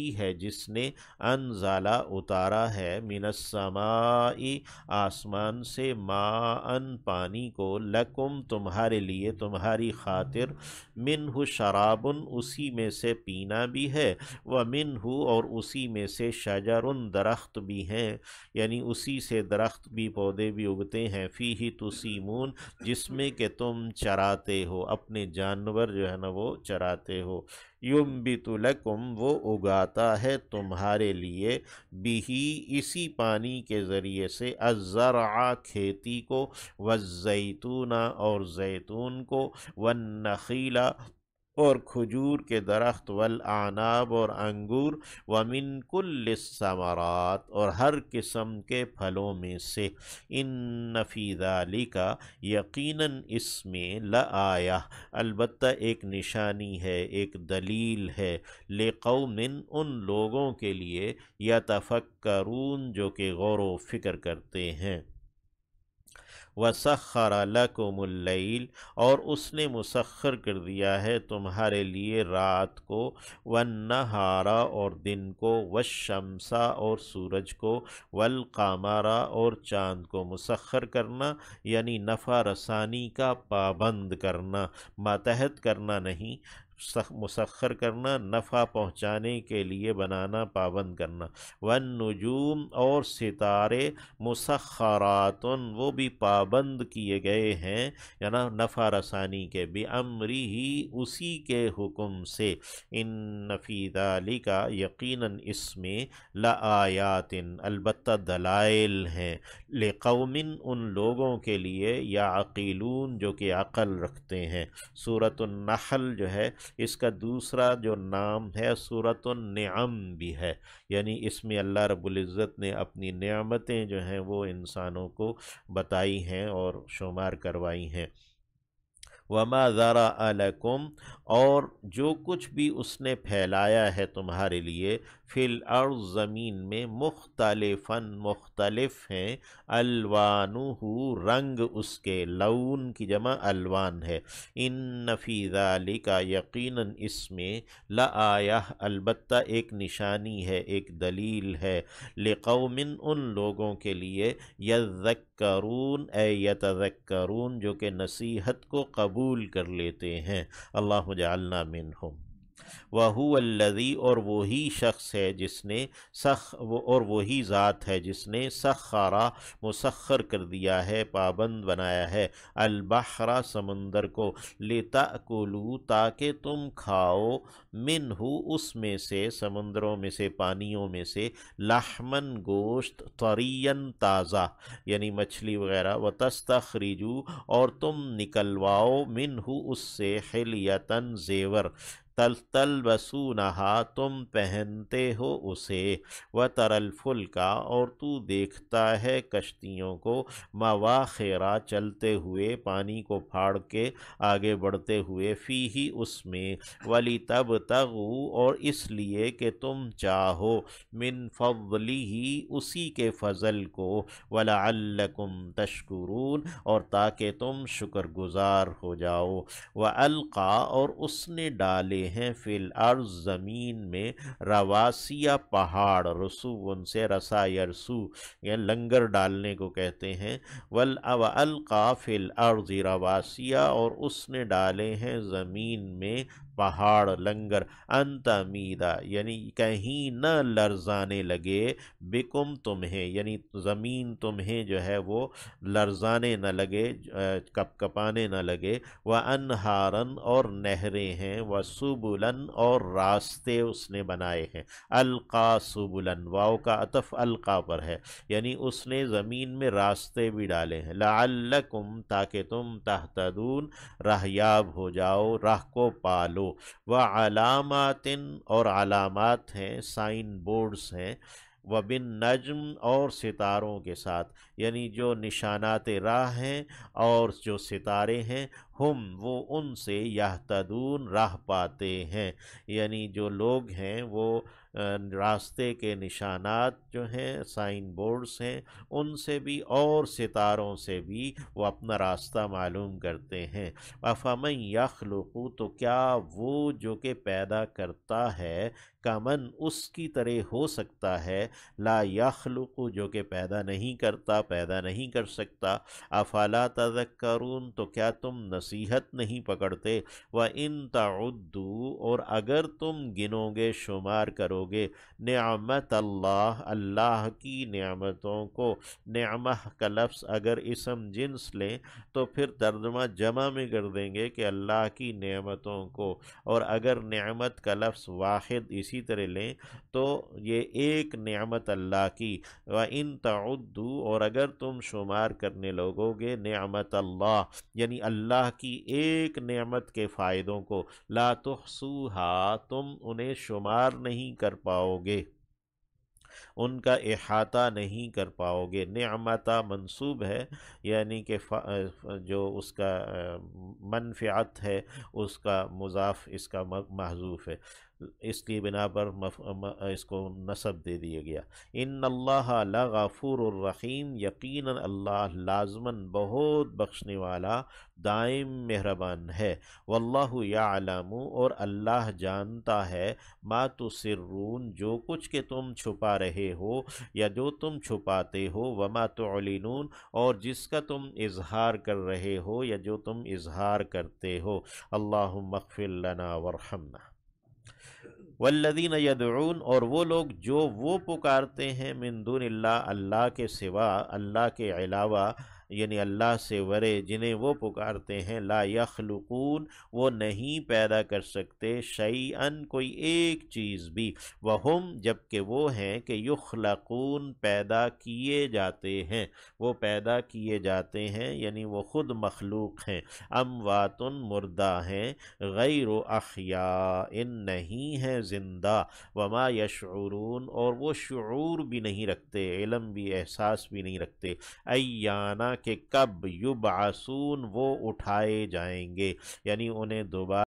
وہی ہے جس نے انزلہ اتارا ہے من السماء آسمان سے ماءً پانی کو لکم تمہارے لیے تمہاری خاطر منہ شرابن اسی میں سے پینا بھی ہے ومنہ اور اسی میں سے شجرن درخت بھی ہیں یعنی اسی سے درخت بھی پودے بھی اگتے ہیں فیہ تسیمون جس میں کہ تم چراتے ہو اپنے جانور جو ہے نا وہ چراتے ہو ینبت لکم وہ اگاتا ہے تمہارے لیے بھی اسی پانی کے ذریعے سے الزرع کھیتی کو والزیتون اور زیتون کو والنخیل اور کھجور کے درخت والاعناب اور انگور ومن کل الثمرات اور ہر قسم کے پھلوں میں سے ان فی ذالک یقیناً اس میں لآیہ البتہ ایک نشانی ہے ایک دلیل ہے لقوم ان لوگوں کے لیے یتفکرون جو کہ غور و فکر کرتے ہیں وَسَخَّرَ لَكُمُ اللَّيْلَ اور اس نے مسخر کر دیا ہے تمہارے لیے رات کو وَالنَّهَارَ اور دن کو وَالشَّمْسَ اور سورج کو وَالْقَمَرَ اور چاند کو مسخر کرنا یعنی نفع رسانی کا پابند کرنا ماتحت کرنا نہیں مسخر کرنا نفع پہنچانے کے لیے بنانا پابند کرنا والنجوم اور ستارے مسخرات وہ بھی پابند کیے گئے ہیں یعنی نفع رسانی کے بِأَمْرِهِ ہی اسی کے حکم سے ان فی ذالک یقیناً اس میں لآیات البتہ دلائل ہیں لقوم ان لوگوں کے لیے یعقلون جو کہ عقل رکھتے ہیں سورۃ النحل جو ہے اس کا دوسرا جو نام ہے سورۃ النعم بھی ہے یعنی اس میں اللہ رب العزت نے اپنی نعمتیں جو ہیں وہ انسانوں کو بتائی ہیں اور شمار کروائی ہیں وَمَا ذَرَأَ لَكُمْ اور جو کچھ بھی اس نے پھیلایا ہے تمہارے لیے فی الارض زمین میں مختلف ہیں الوانہ رنگ اس کے لون کی جمع الوان ہے ان فی ذالک یقیناً اس میں لآیہ البتہ ایک نشانی ہے ایک دلیل ہے لقوم ان لوگوں کے لیے یذکرون اے یتذکرون جو کہ نصیحت کو قبول کر لیتے ہیں اللہ جعلنا منہم وَهُوَ الَّذِي اور وہی شخص ہے جس نے اور وہی ذات ہے جس نے سخرا مسخر کر دیا ہے پابند بنایا ہے البحر سمندر کو لِتَأْكُلُوا تاکہ تم کھاؤ منہ اس میں سے سمندروں میں سے پانیوں میں سے لحمن گوشت طریًا تازہ یعنی مچھلی وغیرہ وَتَسْتَخْرِجُوا اور تم نکلواؤ منہ اس سے حلیتاً زیور تلبسونہا تم پہنتے ہو اسے وَتَرَى الْفُلْكَ اور تو دیکھتا ہے کشتیوں کو مواخرا چلتے ہوئے پانی کو پھاڑ کے آگے بڑھتے ہوئے فیہی اس میں وَلِتَبْتَغُوا اور اس لیے کہ تم چاہو من فضلہ اسی کے فضل کو وَلَعَلَّكُمْ تَشْكُرُونَ اور تاکہ تم شکر گزار ہو جاؤ وَأَلْقَى اور اس نے ڈالے ہیں فی الارض زمین میں رواسیہ پہاڑ رسو ان سے رسا یرسو یا لنگر ڈالنے کو کہتے ہیں وَأَلْقَى فی الارض رواسیہ اور اس نے ڈالے ہیں زمین میں پہاڑ لنگر انتمیدہ یعنی کہیں نہ لرزانے لگے بکم تمہیں یعنی زمین تمہیں جو ہے وہ لرزانے نہ لگے کپ کپانے نہ لگے وَأَنْهَارًا اور نہریں ہیں وَسُبُلًا اور راستے اس نے بنائے ہیں القا سبلن واو کا عطف القا پر ہے یعنی اس نے زمین میں راستے بھی ڈالے ہیں لعلکم تاکہ تم تہتدون راہیاب ہو جاؤ راہ کو پالو وعلامات اور علامات ہیں سائن بورڈز ہیں وبالنجم اور ستاروں کے ساتھ یعنی جو نشانات راہ ہیں اور جو ستارے ہیں ہم وہ ان سے یہتدون راہ پاتے ہیں، یعنی جو لوگ ہیں وہ راستے کے نشانات جو ہیں، سائن بورڈز ہیں، ان سے بھی اور ستاروں سے بھی وہ اپنا راستہ معلوم کرتے ہیں۔ افمن یخلق، تو کیا وہ جو کہ پیدا کرتا ہے، کمن اس کی طرح ہو سکتا ہے، لا یخلق جو کہ پیدا نہیں کرتا، پیدا نہیں کر سکتا۔ افلا تذکرون، تو کیا تم نصیحت نہیں پکڑتے؟ وَإِن تَعُدُّوا، اور اگر تم گنو گے، شمار کرو گے، نعمت اللہ، اللہ کی نعمتوں کو، نعمہ کا لفظ اگر اسم جنس لیں تو پھر ترجمہ جمع میں کر دیں گے کہ اللہ کی نعمتوں کو، اور اگر نعمت کا لفظ واحد اسی طرح لیں تو یہ ایک نعمت اللہ کی۔ وَإِن تَعُدُّوا، اور اگر تم شمار کرنے لوگو گے، نعمت اللہ یعنی اللہ کی ایک نعمت کے فائدوں کو، لا تحصوها، تم انہیں شمار نہیں کر پاؤ گے، ان کا احاطہ نہیں کر پاؤ گے۔ نعمتہ منصوب ہے، یعنی کہ جو اس کا منفعت ہے اس کا مضاف اس کا محذوف ہے، اس کی بنا پر اس کو نصب دے دیا گیا۔ ان اللہ لغفور الرحیم، یقیناً اللہ لازماً بہت بخشنے والا، دائم مہربان ہے۔ واللہ یعلم، اور اللہ جانتا ہے، ما تسرون، جو کچھ کہ تم چھپا رہے ہو یا جو تم چھپاتے ہو، وما تعلنون، اور جس کا تم اظہار کر رہے ہو یا جو تم اظہار کرتے ہو۔ اللہم اغفر لنا وارحمنا۔ والذین یدعون، اور وہ لوگ جو وہ پکارتے ہیں، من دون اللہ، اللہ کے سوا، اللہ کے علاوہ، یعنی اللہ سے ورے، جنہیں وہ پکارتے ہیں، لا یخلقون، وہ نہیں پیدا کر سکتے، شیئن، کوئی ایک چیز بھی، وہم، جبکہ وہ ہیں کہ یخلقون، پیدا کیے جاتے ہیں، وہ پیدا کیے جاتے ہیں، یعنی وہ خود مخلوق ہیں، اموات، مردہ ہیں، غیر احیاء، نہیں ہیں زندہ، وما یشعرون، اور وہ شعور بھی نہیں رکھتے، علم بھی، احساس بھی نہیں رکھتے، ایانا، کہ کب، یبعثون، وہ اٹھائے جائیں گے، یعنی انہیں دوبارہ